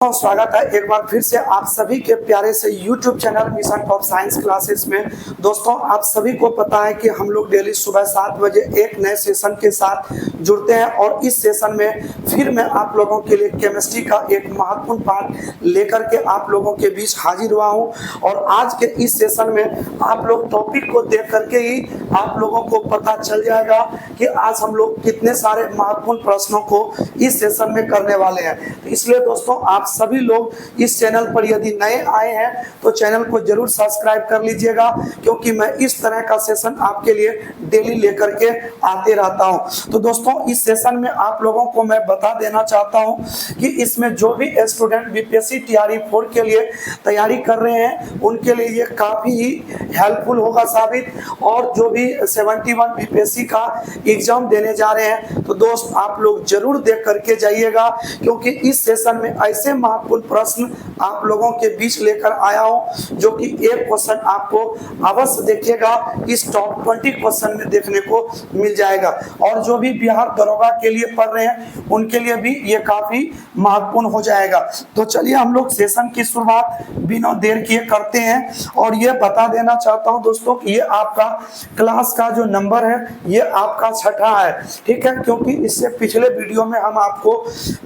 स्वागत है एक बार फिर से आप सभी के प्यारे से YouTube channel mission of science classes में। दोस्तों, आप सभी को पता है कि हम लोग डेली सुबह 7 बजे एक नए सेशन के साथ जुड़ते हैं और इस सेशन में फिर मैं आप लोगों के लिए केमिस्ट्री का एक महत्वपूर्ण पार्ट लेकर के आप लोगों के बीच हाजिर हुआ हूं। और आज के इस सेशन में आप लोग टॉपिक को देख करके ही आप लोगों को पता चल जाएगा कि आज हम लोग कितने सारे महत्वपूर्ण प्रश्नों को इस सेशन में करने वाले हैं। इसलिए दोस्तों, आप सभी लोग इस चैनल पर यदि नए आए हैं तो चैनल को जरूर सब्सक्राइब कर लीजिएगा, क्योंकि मैं इस तरह का सेशन आपके लिए डेली लेकर के आते रहता हूं। तो दोस्तों, इस सेशन में आप लोगों को मैं बता देना चाहता हूं कि इसमें जो भी स्टूडेंट बीपीएससी टीआरई 4 के लिए तैयारी कर रहे हैं उनके लिए ये काफी ही हेल्पफुल होगा साबित। और जो भी 71 बीपीएससी का एग्जाम देने जा रहे हैं तो दोस्त आप लोग जरूर देख करके जाइएगा, क्योंकि इस सेशन में ऐसे महत्वपूर्ण प्रश्न आप लोगों के बीच लेकर आया हूं जो कि एक क्वेश्चन आपको अवश्य देखिएगा इस टॉप 20 क्वेश्चन में देखने को मिल जाएगा। और जो भी बिहार दरोगा के लिए पढ़ रहे हैं उनके लिए भी ये काफी महत्वपूर्ण हो जाएगा। तो चलिए हम लोग सेशन की शुरुआत बिना देर किए करते हैं। और ये बता देना चाहता हूं दोस्तों कि ये आपका क्लास का जो नंबर है ये आपका 6ठा है, ठीक है, क्योंकि इससे पिछले वीडियो में हम आपको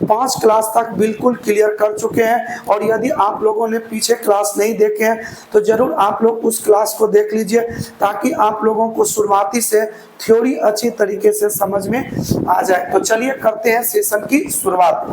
5 क्लास तक बिल्कुल क्लियर कर चुके हैं। और यदि आप लोगों ने पीछे क्लास नहीं देखे हैं तो जरूर आप लोग उस क्लास को देख लीजिए, ताकि आप लोगों को शुरुआती से थ्योरी अच्छी तरीके से समझ में आ जाए। तो चलिए करते हैं सेशन की शुरुआत।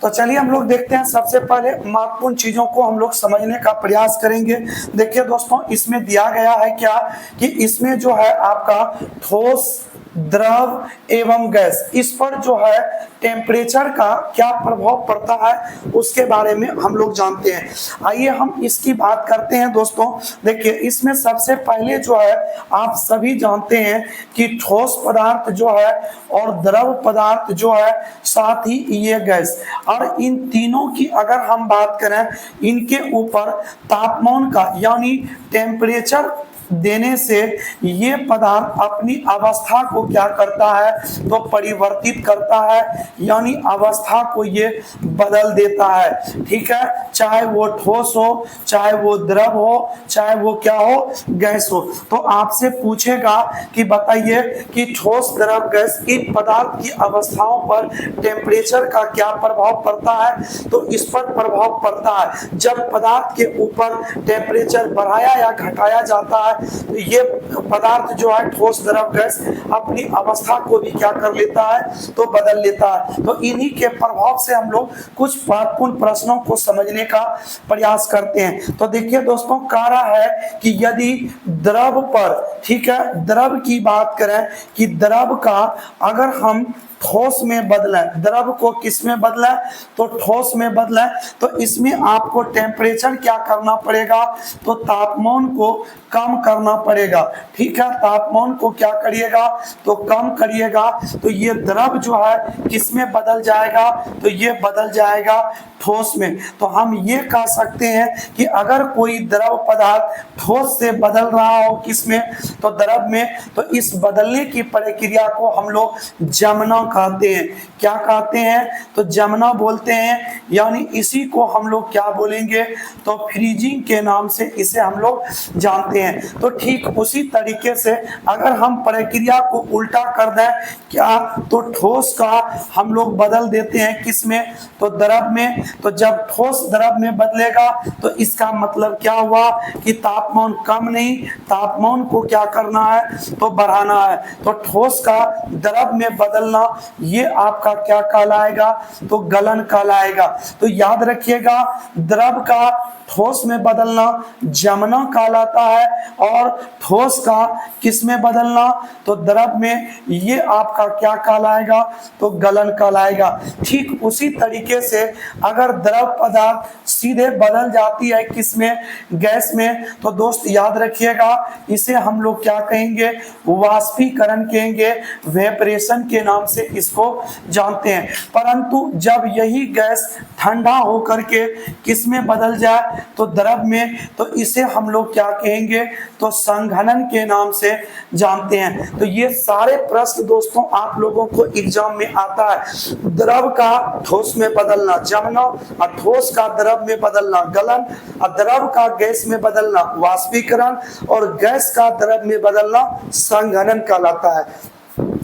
तो चलिए हम लोग देखते हैं। सबसे पहले महत्वपूर्ण चीजों को हम लोग समझने का प्रयास करेंगे। देखिए दोस्तों, इसमें दिया गया है क्या कि इसमें जो है आपका ठोस, द्रव एवं गैस, इस पर जो है टेम्परेचर का क्या प्रभाव पड़ता है उसके बारे में हम लोग जानते हैं। आइए हम इसकी बात करते हैं दोस्तों। देखिए, इसमें सबसे पहले जो है आप सभी जानते हैं कि ठोस पदार्थ जो है और द्रव पदार्थ जो है, साथ ही ये गैस, और इन तीनों की अगर हम बात करें इनके ऊपर तापमान का यानी टेम्परेचर देने से ये पदार्थ अपनी अवस्था को क्या करता है तो परिवर्तित करता है, यानी अवस्था को ये बदल देता है, ठीक है। चाहे वो ठोस हो, चाहे वो द्रव हो, चाहे वो क्या हो, गैस हो। तो आपसे पूछेगा कि बताइए कि ठोस, द्रव, गैस इन पदार्थ की अवस्थाओं पर टेम्परेचर का क्या प्रभाव पड़ता है। तो इस पर प्रभाव पड़ता है जब पदार्थ के ऊपर टेम्परेचर बढ़ाया या घटाया जाता है तो ये पदार्थ जो है ठोस, द्रव, गैस अपनी अवस्था को भी क्या कर लेता है तो बदल लेता है। तो इन्हीं के प्रभाव से हम लोग कुछ महत्वपूर्ण प्रश्नों को समझने का प्रयास करते हैं। तो देखिए दोस्तों, कह रहा है कि यदि द्रव पर, ठीक है, द्रव की बात करें कि द्रव का अगर हम ठोस में बदलें, द्रव को किस में बदलें तो ठोस में बदलें, तो इसमें आपको टेम्परेचर क्या करना पड़ेगा तो तापमान को कम करना पड़ेगा, ठीक है। तापमान को क्या करिएगा तो कम करिएगा। तो ये द्रव जो है किस में बदल जाएगा तो ये बदल जाएगा ठोस में। तो हम ये कह सकते हैं कि अगर कोई द्रव पदार्थ ठोस से बदल रहा हो किस में तो द्रव में, तो इस बदलने की प्रक्रिया को हम लोग जमना कहते हैं। क्या कहते हैं तो जमना बोलते हैं, यानी इसी को हम लोग क्या बोलेंगे तो फ्रीजिंग के नाम से इसे हम लोग जानते हैं। तो ठीक उसी तरीके से अगर हम प्रक्रिया को उल्टा कर दें क्या तो ठोस का हम लोग बदल देते हैं किस में तो द्रव में। तो जब ठोस द्रव में बदलेगा तो इसका मतलब क्या हुआ कि तापमान कम नहीं, तापमान को क्या करना है तो बढ़ाना है। तो ठोस का द्रव में बदलना ये आपका क्या कहलाएगा तो गलन कहलाएगा। तो याद रखिएगा, द्रव का ठोस में बदलना जमना कहलाता है और ठोस का किस में बदलना तो द्रव में, ये आपका क्या कहलाएगा तो गलन कहलाएगा। ठीक उसी तरीके से अगर द्रव पदार्थ सीधे बदल जाती है किस में गैस में तो दोस्त याद रखिएगा इसे हम लोग क्या कहेंगे वाष्पीकरण कहेंगे, वेपरेशन के नाम से इसको जानते हैं। परंतु जब यही गैस ठंडा होकर के किस में बदल जाए तो द्रव में, तो इसे हम लोग क्या कहेंगे तो संघनन के नाम से जानते हैं। तो ये सारे प्रश्न दोस्तों आप लोगों को एग्जाम में आता है। द्रव का ठोस में बदलना जमना, और ठोस का द्रव में बदलना गलन, और द्रव का गैस में बदलना वाष्पीकरण, और गैस का द्रव में बदलना संघनन कहलाता है।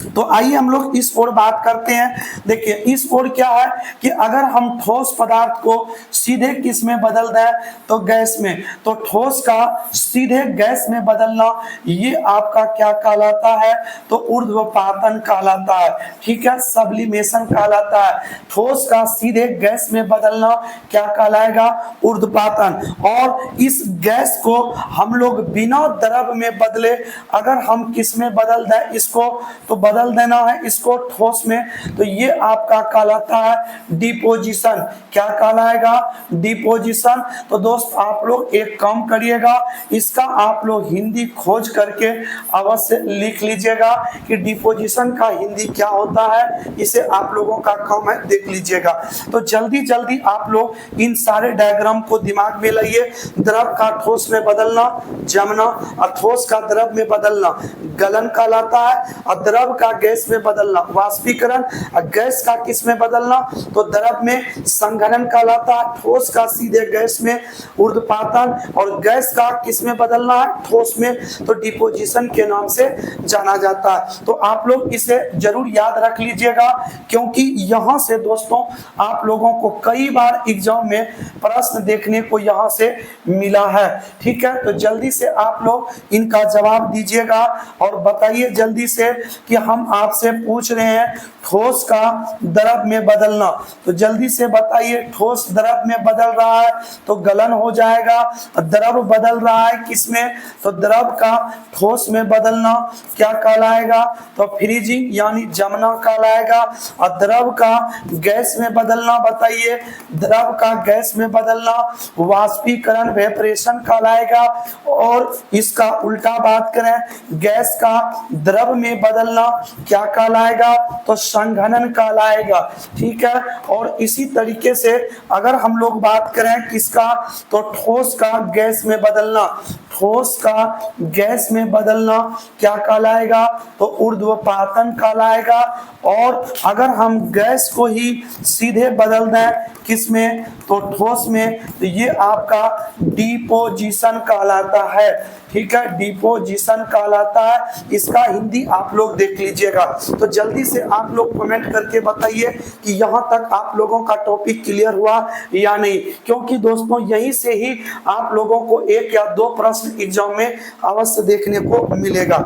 तो आइए हम लोग इस ओर बात करते हैं। देखिए इस ओर क्या है कि अगर हम ठोस पदार्थ को सीधे किस में बदल दें तो गैस में, तो ठोस का सीधे गैस में बदलना ये आपका क्या कहलाता है, तो ऊर्ध्वपातन कहलाता है। ठीक है, सब्लिमेशन कहलाता है। ठोस का सीधे गैस में बदलना क्या कहलाएगा, ऊर्ध्वपातन। और इस गैस को हम लोग बिना द्रव में बदले अगर हम किस में बदल दें इसको, तो बदल देना है इसको ठोस में, तो ये आपका कहलाता है डिपोजिशन। क्या कहलाएगा, डिपोजिशन। तो दोस्त आप लोग एक काम करिएगा, इसका आप लोग हिंदी खोज करके अवश्य लिख लीजिएगा कि डिपोजिशन का हिंदी क्या होता है, इसे आप लोगों का काम है देख लीजिएगा। तो जल्दी जल्दी आप लोग इन सारे डायग्राम को दिमाग में लाइए। द्रव का ठोस में बदलना जमना, और ठोस का द्रव में बदलना गलन कहलाता है, और द्रव का गैस में बदलना वाष्पीकरण, और गैस का किस में बदलना, तो द्रव में संघनन कहलाता है। ठोस का सीधे गैस में ऊर्ध्वपातन, और गैस का किस में बदलना है, ठोस में, तो डिपोजिशन के नाम से जाना जाता है। तो आप लोग इसे जरूर याद रख लीजिएगा, क्योंकि यहां से दोस्तों आप लोगों को कई बार एग्जाम में प्रश्न देखने को यहां से मिला है। ठीक है, तो जल्दी से आप लोग इनका जवाब दीजिएगा और बताइए जल्दी से कि हम आपसे पूछ रहे हैं ठोस का द्रव में बदलना, तो जल्दी से बताइए। ठोस द्रव में बदल रहा है तो गलन हो जाएगा। द्रव बदल रहा है किसमें, तो द्रव का ठोस में बदलना क्या कहलाएगा, तो फ्रीजिंग यानी जमना कहलाएगा। और द्रव का गैस में बदलना बताइए, द्रव का गैस में बदलना वाष्पीकरण वेपरेशन कहलाएगा। और इसका उल्टा बात करें, गैस का द्रव में बदलना क्या कहलाएगा, तो संघनन कहलाएगा। ठीक है, और इसी तरीके से अगर हम लोग बात करें किसका, तो ठोस का गैस में बदलना, ठोस का गैस में बदलना क्या कहलाएगा, तो ऊर्ध्वपातन कहलाएगा। और अगर हम गैस को ही सीधे बदल दें किसमें, तो ठोस में, तो ये आपका डिपोजिशन कहलाता है। ठीक है, डिपोजिशन कहलाता है। इसका हिंदी आप लोग देख लीजिएगा। तो जल्दी से आप लोग कमेंट करके बताइए कि यहाँ तक आप लोगों का टॉपिक क्लियर हुआ या नहीं, क्योंकि दोस्तों यहीं से ही आप लोगों को एक या दो प्रश्न एग्जाम में अवश्य देखने को मिलेगा।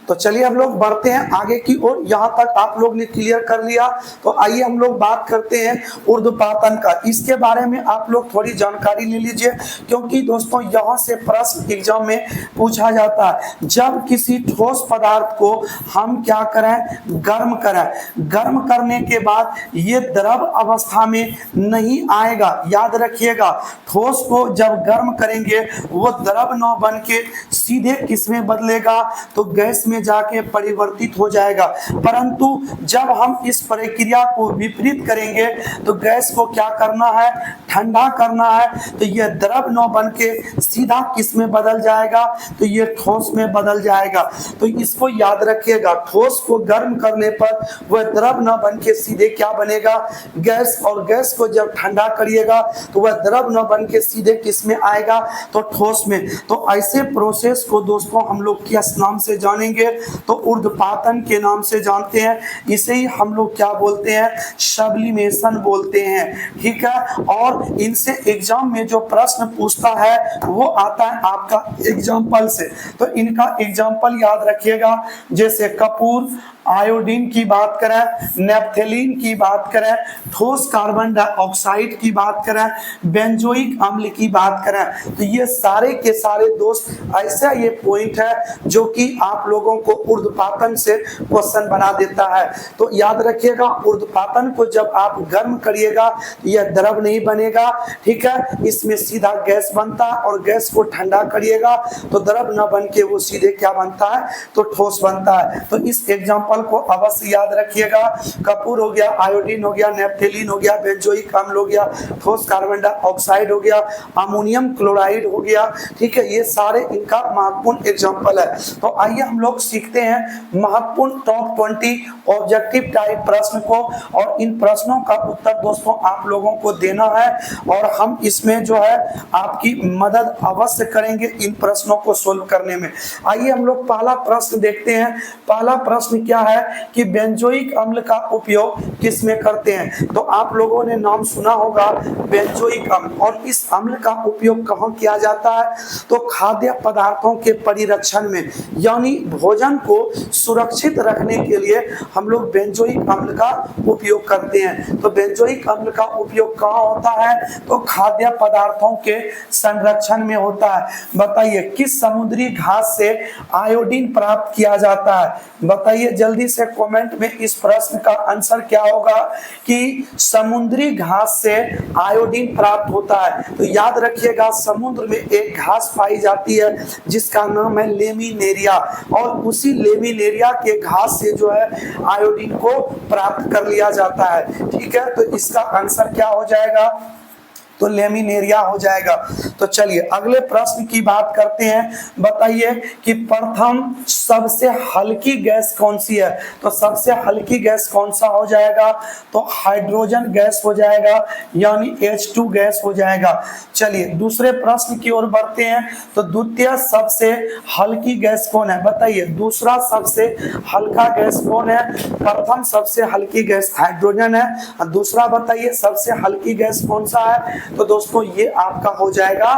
तो चलिए हम लोग बढ़ते हैं आगे की ओर। यहाँ तक आप लोग ने क्लियर कर लिया, तो आइए हम लोग बात करते हैं ऊर्ध्वपातन का। इसके बारे में आप लोग थोड़ी जानकारी ले लीजिए, क्योंकि दोस्तों यहाँ से प्रश्न एग्जाम में पूछा जाता है। जब किसी ठोस पदार्थ को हम क्या करें, गर्म करें, गर्म करने के बाद ये द्रव अवस्था में नहीं आएगा। याद रखिएगा, ठोस को जब गर्म करेंगे वो द्रव न बन के सीधे किस में बदलेगा, तो गैस में जाके परिवर्तित हो जाएगा। परंतु जब हम इस प्रक्रिया को विपरीत करेंगे तो गैस को क्या करना है, ठंडा करना है, तो यह द्रव न बन के सीधा किस में बदल जाएगा, तो ये ठोस में बदल जाएगा। तो इसको याद रखिएगा, ठोस को गर्म करने पर वह द्रव न बन के सीधे क्या बनेगा, गैस। और गैस को जब ठंडा करिएगा तो वह द्रव न बन के सीधे किस में आएगा, तो ठोस में। तो ऐसे प्रोसेस को दोस्तों हम लोग किस नाम से जानेंगे, तो ऊर्ध्वपातन के नाम से जानते हैं। इसे ही हम लोग क्या बोलते हैं, सब्लिमेशन बोलते हैं। ठीक है, और इनसे एग्जाम में जो प्रश्न पूछता है वो आता है आपका एग्जाम्पल से। तो इनका एग्जाम्पल याद रखिएगा, जैसे कपूर, आयोडीन की बात करें, नेप्थेलीन की बात करें, ठोस कार्बन डाइऑक्साइड की बात करें, बेंजोइक अम्ल की बात करें, तो ये सारे के सारे दोस्त ऐसा ये पॉइंट है जो कि आप लोगों को ऊर्ध्वपातन से क्वेश्चन बना देता है। तो याद रखिएगा, ऊर्ध्वपातन को जब आप गर्म करिएगा यह द्रव नहीं बनेगा। ठीक है, इसमें सीधा गैस बनता है, और गैस को ठंडा करिएगा तो द्रव न बन के वो सीधे क्या बनता है, तो ठोस बनता है। तो इस एग्जाम्पल एग्जाम्पल को अवश्य याद रखिएगा। कपूर हो गया, आयोडीन हो गया, नेप्थेलीन हो गया, बेंजोइक अम्ल हो गया, ठोस कार्बन डाइऑक्साइड हो गया, अमोनियम क्लोराइड हो गया। ठीक है, ये सारे इनका महत्वपूर्ण एग्जाम्पल है। तो आइए हम लोग सीखते हैं महत्वपूर्ण टॉप 20 ऑब्जेक्टिव टाइप प्रश्न को, और इन प्रश्नों का उत्तर दोस्तों आप लोगों को देना है, और हम इसमें जो है आपकी मदद अवश्य करेंगे इन प्रश्नों को सोल्व करने में। आइए हम लोग पहला प्रश्न देखते हैं। पहला प्रश्न क्या है कि बेंजोइक अम्ल का उपयोग किस में करते हैं? तो आप लोगों ने नाम सुना होगा बेंजोइक अम्ल, और इस अम्ल का उपयोग कहाँ किया जाता है? तो खाद्य पदार्थों के परिरक्षण में, यानी भोजन को सुरक्षित रखने के लिए हम लोग बेंजोइक अम्ल का उपयोग करते हैं। तो बेंजोइक अम्ल का उपयोग कहाँ होता है? तो खाद्य पदार्थों के संरक्षण में होता है। बताइए किस समुद्री घास से आयोडीन प्राप्त किया जाता है? बताइए जल्दी से कमेंट में इस प्रश्न का आंसर क्या होगा कि समुद्री घास से आयोडीन प्राप्त होता है। तो याद रखिएगा समुद्र में एक घास पाई जाती है जिसका नाम है लेमिनेरिया, और उसी लेमिनेरिया के घास से जो है आयोडीन को प्राप्त कर लिया जाता है। ठीक है, तो इसका आंसर क्या हो जाएगा? तो लेमिनेरिया हो जाएगा। तो चलिए अगले प्रश्न की बात करते हैं। बताइए कि प्रथम सबसे हल्की गैस कौन सी है? तो सबसे हल्की गैस कौन सा हो जाएगा? तो हाइड्रोजन गैस हो जाएगा, यानी H2 गैस हो जाएगा। चलिए दूसरे प्रश्न की ओर बढ़ते हैं। तो द्वितीय सबसे हल्की गैस कौन है? बताइए दूसरा सबसे हल्का गैस कौन है? प्रथम सबसे हल्की गैस हाइड्रोजन है, और दूसरा बताइए सबसे हल्की गैस कौन सा है? तो दोस्तों ये आपका हो जाएगा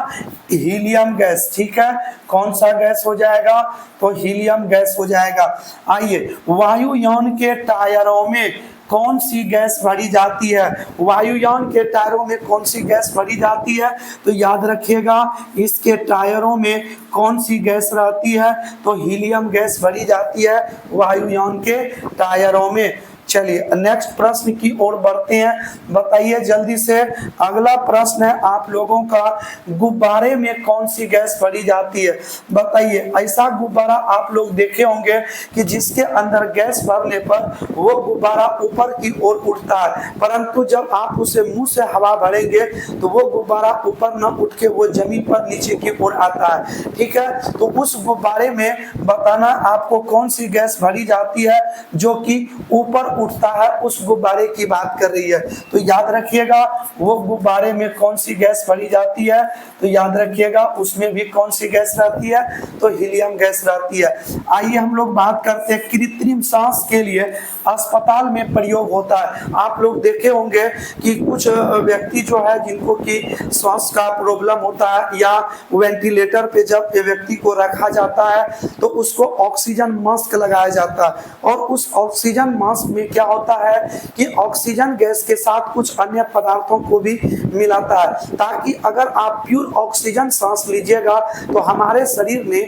हीलियम गैस। ठीक है, कौन सा गैस हो जाएगा? तो हीलियम गैस हो जाएगा। आइए वायुयान के टायरों में कौन सी गैस भरी जाती है? वायुयान के टायरों में कौन सी गैस भरी जाती है? तो याद रखिएगा इसके टायरों में कौन सी गैस रहती है? तो हीलियम गैस भरी जाती है वायुयान के टायरों में। चलिए नेक्स्ट प्रश्न की ओर बढ़ते हैं। बताइए जल्दी से, अगला प्रश्न है आप लोगों का, गुब्बारे में कौन सी गैस भरी जाती है? बताइए ऐसा गुब्बारा आप लोग देखे होंगे कि जिसके अंदर गैस भरने पर वो गुब्बारा ऊपर की ओर उठता है, परंतु जब आप उसे मुंह से हवा भरेंगे तो वो गुब्बारा ऊपर न उठ के वो जमीन पर नीचे की ओर आता है। ठीक है, तो उस गुब्बारे में बताना आपको कौन सी गैस भरी जाती है जो कि ऊपर उठता है, उस गुब्बारे की बात कर रही है। तो याद रखिएगा वो गुब्बारे में कौन सी गैस भरी जाती है? तो याद रखिएगा उसमें भी कौन सी गैस रहती है? तो हीलियम गैस रहती है। आइए हम लोग बात करते हैं कृत्रिम सांस के लिए अस्पताल में प्रयोग होता है। आप लोग देखे होंगे कि कुछ व्यक्ति जो है जिनको कि श्वास का प्रॉब्लम होता है, या वेंटिलेटर पे जब व्यक्ति को रखा जाता है तो उसको ऑक्सीजन मास्क लगाया जाता है, और उस ऑक्सीजन मास्क में क्या होता है कि ऑक्सीजन गैस के साथ कुछ अन्य पदार्थों को भी मिलाता है, ताकि अगर आप प्योर ऑक्सीजन सांस लीजिएगा तो हमारे शरीर ने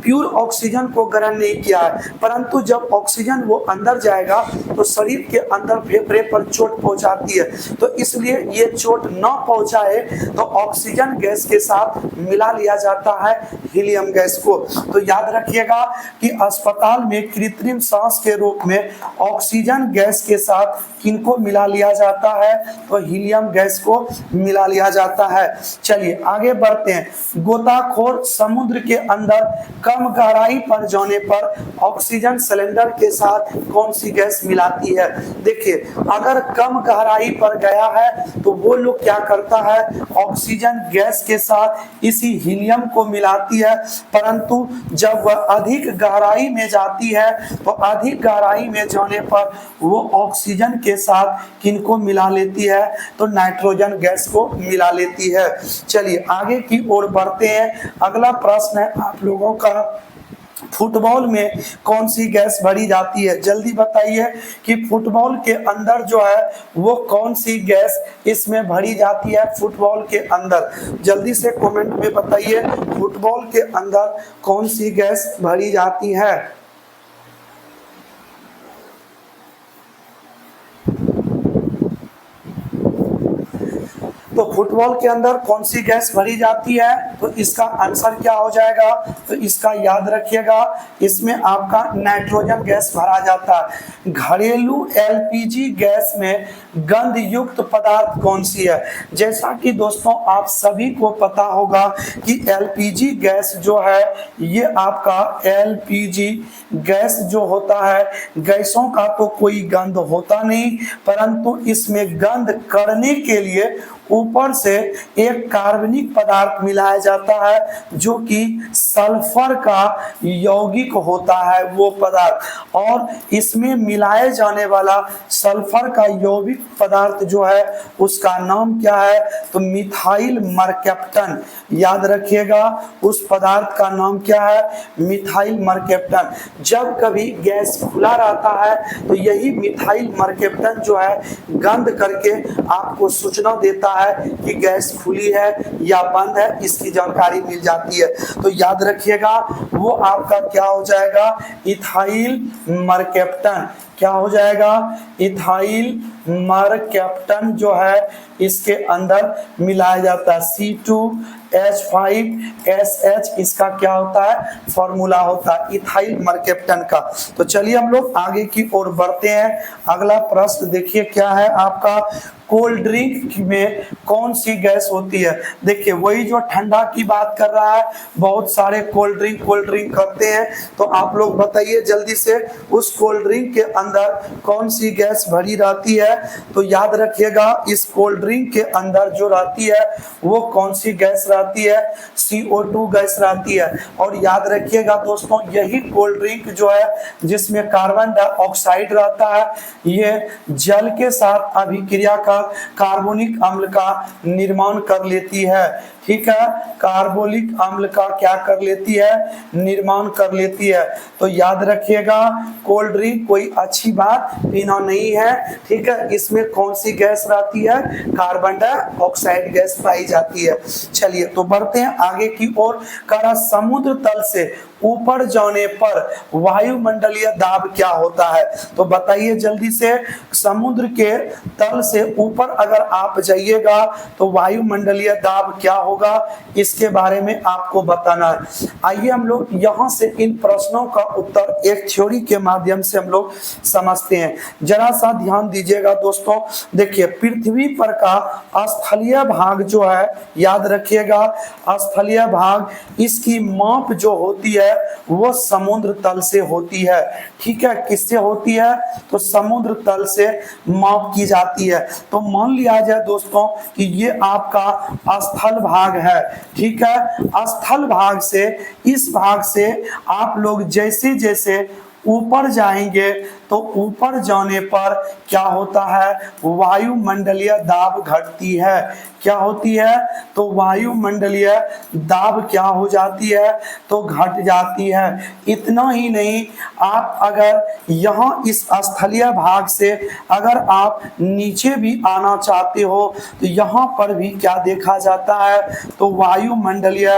प्योर ऑक्सीजन को ग्रहण नहीं किया है, परंतु जब ऑक्सीजन वो अंदर जाएगा तो शरीर के अंदर फेफड़े पर चोट पहुंचाती है। तो इसलिए ये चोट न पहुंचाए तो ऑक्सीजन गैस के साथ मिला लिया जाता है हीलियम गैस को। तो याद रखिएगा कि अस्पताल में कृत्रिम सांस के रूप में ऑक्सीजन गैस के साथ किनको मिला लिया जाता है? तो हीलियम गैस को मिला लिया जाता है। चलिए आगे बढ़ते हैं। गोताखोर समुद्र के अंदर कम गहराई पर जाने पर ऑक्सीजन सिलेंडर के साथ कौन सी गैस मिलाती है? देखिए अगर कम गहराई पर गया है तो वो लोग क्या करता है, ऑक्सीजन गैस के साथ इसी हीलियम को मिलाती है, परंतु जब वह अधिक गहराई में जाती है तो अधिक गहराई में जाने पर वो ऑक्सीजन के साथ किनको मिला लेती है? तो नाइट्रोजन गैस को मिला लेती है। चलिए आगे की ओर बढ़ते हैं। अगला प्रश्न है आप लोगों का, फुटबॉल में कौन सी गैस भरी जाती है? जल्दी बताइए कि फुटबॉल के अंदर जो है वो कौन सी गैस इसमें भरी जाती है? फुटबॉल के अंदर जल्दी से कमेंट में बताइए, फुटबॉल के अंदर कौन सी गैस भरी जाती है? तो फुटबॉल के अंदर कौन सी गैस भरी जाती है? तो इसका आंसर क्या हो जाएगा? तो इसका याद रखिएगा, इसमें आपका नाइट्रोजन गैस भरा जाता है। घरेलू एलपीजी गैस में गंध युक्त पदार्थ कौन सी है? जैसा कि दोस्तों आप सभी को पता होगा कि एलपीजी गैस जो है, ये आपका एलपीजी गैस जो होता है, गैसों का तो कोई गंध होता नहीं, परंतु इसमें गंध करने के लिए ऊपर से एक कार्बनिक पदार्थ मिलाया जाता है जो कि सल्फर का यौगिक होता है वो पदार्थ, और इसमें मिलाए जाने वाला सल्फर का यौगिक पदार्थ जो है उसका नाम क्या है? तो मिथाइल मरकैप्टन। याद रखिएगा, उस पदार्थ का नाम क्या है? Methyl mercaptan. जब कभी गैस खुला रहता है तो यही मिथाइल मरकैप्टन जो है गंध करके आपको सूचना देता है कि गैस खुली है या बंद है, इसकी जानकारी मिल जाती है। तो याद रखिएगा, वो आपका क्या हो जाएगा? Ethyl mercaptan. क्या हो जाएगा? इथाइल मरकैप्टन जो है इसके अंदर मिलाया जाता है। C2H5SH इसका क्या होता है? फॉर्मूला होता है इथाइल मरकैप्टन का। तो चलिए हम लोग आगे की ओर बढ़ते हैं। अगला प्रश्न देखिए क्या है आपका, कोल्ड ड्रिंक में कौन सी गैस होती है? देखिए वही जो ठंडा की बात कर रहा है, बहुत सारे कोल्ड ड्रिंक करते हैं, तो आप लोग बताइए जल्दी से, उस कोल्ड ड्रिंक के अंदर कौन सी गैस भरी रहती है? तो याद रखिएगा, इस कोल्ड ड्रिंक के अंदर जो रहती है वो कौन सी गैस रहती है? CO2 गैस रहती है। और याद रखिएगा दोस्तों, यही कोल्ड ड्रिंक जो है जिसमें कार्बन डाइऑक्साइड रहता है, ये जल के साथ अभिक्रिया का कार्बोनिक अम्ल का निर्माण कर लेती है। ठीक है, कार्बोनिक अम्ल का क्या कर लेती है? निर्माण कर लेती है। तो याद रखिएगा, कोल्ड ड्रिंक कोई अच्छी बात पीना नहीं है। ठीक है, इसमें कौन सी गैस रहती है? कार्बन डाइऑक्साइड गैस पाई जाती है। चलिए तो बढ़ते हैं आगे की ओर। करा समुद्र तल से ऊपर जाने पर वायुमंडलीय दाब क्या होता है? तो बताइए जल्दी से, समुद्र के तल से ऊपर अगर आप जाइएगा तो वायुमंडलीय दाब क्या होगा, इसके बारे में आपको बताना है। आइए हम लोग यहां से इन प्रश्नों का उत्तर एक थ्योरी के माध्यम से हम लोग समझते हैं। जरा सा ध्यान दीजिएगा दोस्तों। देखिए, पृथ्वी पर का स्थलीय भाग जो है, याद रखिएगा, स्थलीय भाग, इसकी माप जो होती है वो समुद्र तल से होती है। ठीक है, किससे होती है? तो समुद्र तल से माप की जाती है। तो मान लिया जाए दोस्तों कि ये आपका स्थल भाग है। ठीक है, स्थल भाग से, इस भाग से आप लोग जैसे जैसे ऊपर जाएंगे तो ऊपर जाने पर क्या होता है? वायुमंडलीय दाब घटती है। क्या होती है? तो वायुमंडलीय दाब क्या हो जाती है? तो घट जाती है। इतना ही नहीं, आप अगर यहाँ इस स्थलीय भाग से अगर आप नीचे भी आना चाहते हो तो यहाँ पर भी क्या देखा जाता है? तो वायुमंडलीय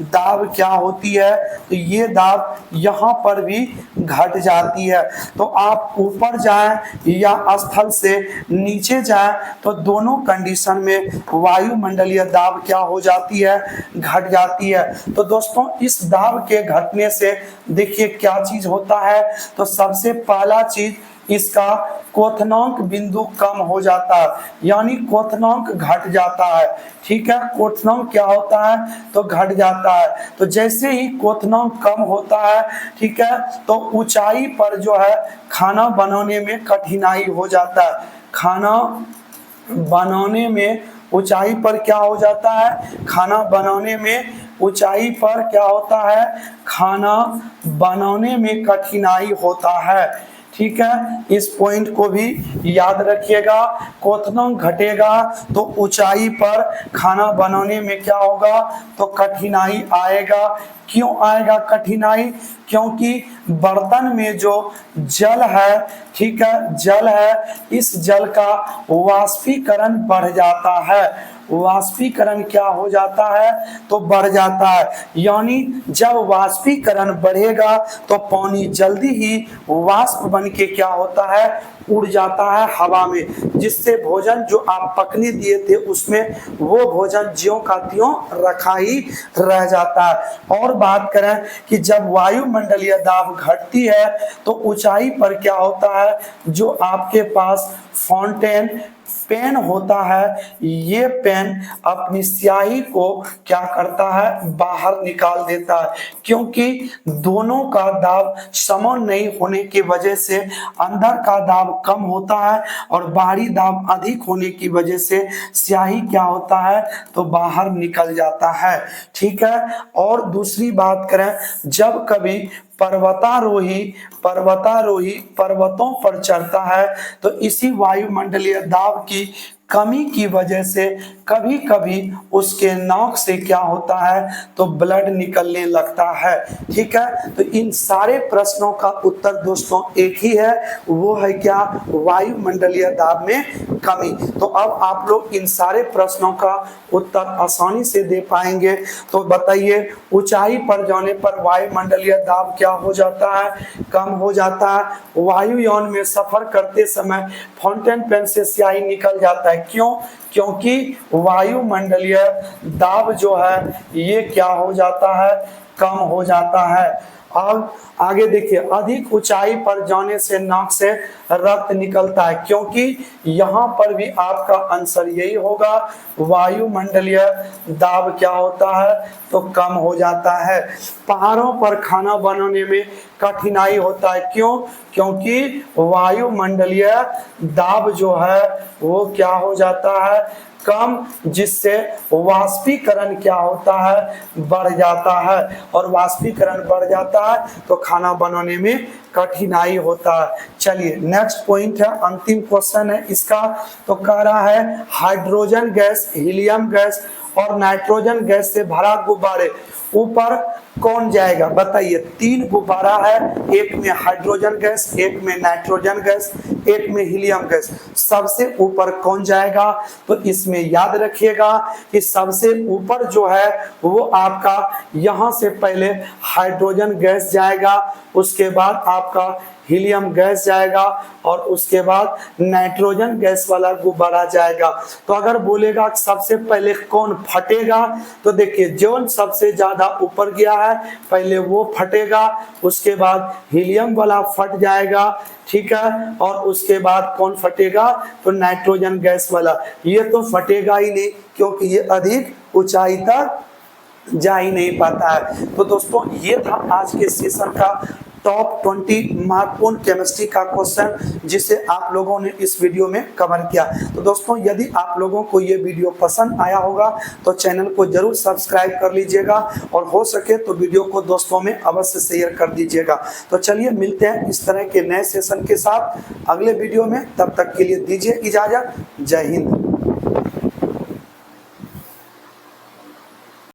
दाब क्या होती है? तो ये दाब यहाँ पर भी घट जाती है। तो आप ऊपर जाएं या स्थल से नीचे जाएं तो दोनों कंडीशन में वायुमंडलीय दाब क्या हो जाती है? घट जाती है। तो दोस्तों, इस दाब के घटने से देखिए क्या चीज होता है? तो सबसे पहला चीज, इसका क्वथनांक बिंदु कम हो जाता है, यानी क्वथनांक घट जाता है। ठीक है, क्वथनांक क्या होता है? तो घट जाता है। तो जैसे ही क्वथनांक कम होता है, ठीक है, तो ऊंचाई पर जो है खाना बनाने में कठिनाई हो जाता है। खाना बनाने में ऊंचाई पर क्या हो जाता है? खाना बनाने में ऊंचाई पर क्या होता है? खाना बनाने में कठिनाई होता है। ठीक है, इस पॉइंट को भी याद रखिएगा। क्वथनांक घटेगा तो ऊंचाई पर खाना बनाने में क्या होगा? तो कठिनाई आएगा। क्यों आएगा कठिनाई? क्योंकि बर्तन में जो जल है, ठीक है, जल है, इस जल का वाष्पीकरण बढ़ जाता है। वाष्पीकरण क्या हो जाता है? तो बढ़ जाता है। यानी जब वाष्पीकरण बढ़ेगा तो पानी जल्दी ही वाष्प बन के क्या होता है, उड़ जाता है हवा में, जिससे भोजन जो आप पकने दिए थे उसमें वो भोजन ज्यों का त्यों रखा ही रह जाता है। और बात करें कि जब वायुमंडलीय दाब घटती है तो ऊंचाई पर क्या होता है, जो आपके पास फाउंटेन पेन होता है, ये पेन अपनी स्याही को क्या करता है, बाहर निकाल देता है, क्योंकि दोनों का दाब समान नहीं होने की वजह से अंदर का दाब कम होता है और बाहरी दाब अधिक होने की वजह से स्याही क्या होता है, तो बाहर निकल जाता है। ठीक है। और दूसरी बात करें, जब कभी पर्वतारोही पर्वतों पर चढ़ता है तो इसी वायुमंडलीय दाब की कमी की वजह से कभी कभी उसके नाक से क्या होता है, तो ब्लड निकलने लगता है। ठीक है। तो इन सारे प्रश्नों का उत्तर दोस्तों एक ही है, वो है क्या, वायुमंडलीय दाब में कमी। तो अब आप लोग इन सारे प्रश्नों का उत्तर आसानी से दे पाएंगे। तो बताइए, ऊंचाई पर जाने पर वायुमंडलीय दाब क्या हो जाता है, कम हो जाता है। वायुयान में सफर करते समय फाउंटेन पेन से स्याही निकल जाता है, क्यों, क्योंकि वायुमंडलीय दाब जो है ये क्या हो जाता है, कम हो जाता है। अब आगे देखिए, अधिक ऊंचाई पर जाने से नाक से रक्त निकलता है, क्योंकि यहाँ पर भी आपका आंसर यही होगा, वायुमंडलीय दाब क्या होता है, तो कम हो जाता है। पहाड़ों पर खाना बनाने में कठिनाई होता है, क्यों, क्योंकि वायुमंडलीय दाब जो है वो क्या हो जाता है, कम, जिससे वाष्पीकरण क्या होता है, बढ़ जाता है, और वाष्पीकरण बढ़ जाता है तो खाना बनाने में कठिनाई होता है। चलिए नेक्स्ट पॉइंट है, अंतिम क्वेश्चन है इसका। तो कह रहा है, हाइड्रोजन गैस, हीलियम गैस और नाइट्रोजन गैस से भरा गुब्बारे ऊपर कौन जाएगा। बताइए, 3 गुब्बारा है, एक में हाइड्रोजन गैस, एक में नाइट्रोजन गैस, एक में हीलियम गैस, सबसे ऊपर कौन जाएगा। तो इसमें याद रखिएगा कि सबसे ऊपर जो है वो आपका यहां से पहले हाइड्रोजन गैस जाएगा, उसके बाद आपका हीलियम गैस जाएगा और उसके बाद नाइट्रोजन गैस वाला गुब्बारा जाएगा। तो अगर बोलेगा सबसे पहले कौन फटेगा, तो देखिए जो सबसे ज्यादा ऊपर गया है पहले वो फटेगा, उसके बाद हीलियम वाला फट जाएगा। ठीक है। और उसके बाद कौन फटेगा, तो नाइट्रोजन गैस वाला। ये तो फटेगा ही नहीं, क्योंकि ये अधिक ऊंचाई तक जा ही नहीं पाता है। तो दोस्तों ये था आज के सेशन का टॉप 20 महत्वपूर्ण केमिस्ट्री का क्वेश्चन, जिसे आप लोगों ने इस वीडियो में कवर किया। तो दोस्तों यदि आप लोगों को ये वीडियो पसंद आया होगा तो चैनल को जरूर सब्सक्राइब कर लीजिएगा, और हो सके तो वीडियो को दोस्तों में अवश्य शेयर कर दीजिएगा। तो चलिए मिलते हैं इस तरह के नए सेशन के साथ अगले वीडियो में, तब तक के लिए दीजिए इजाजत। जय हिंद।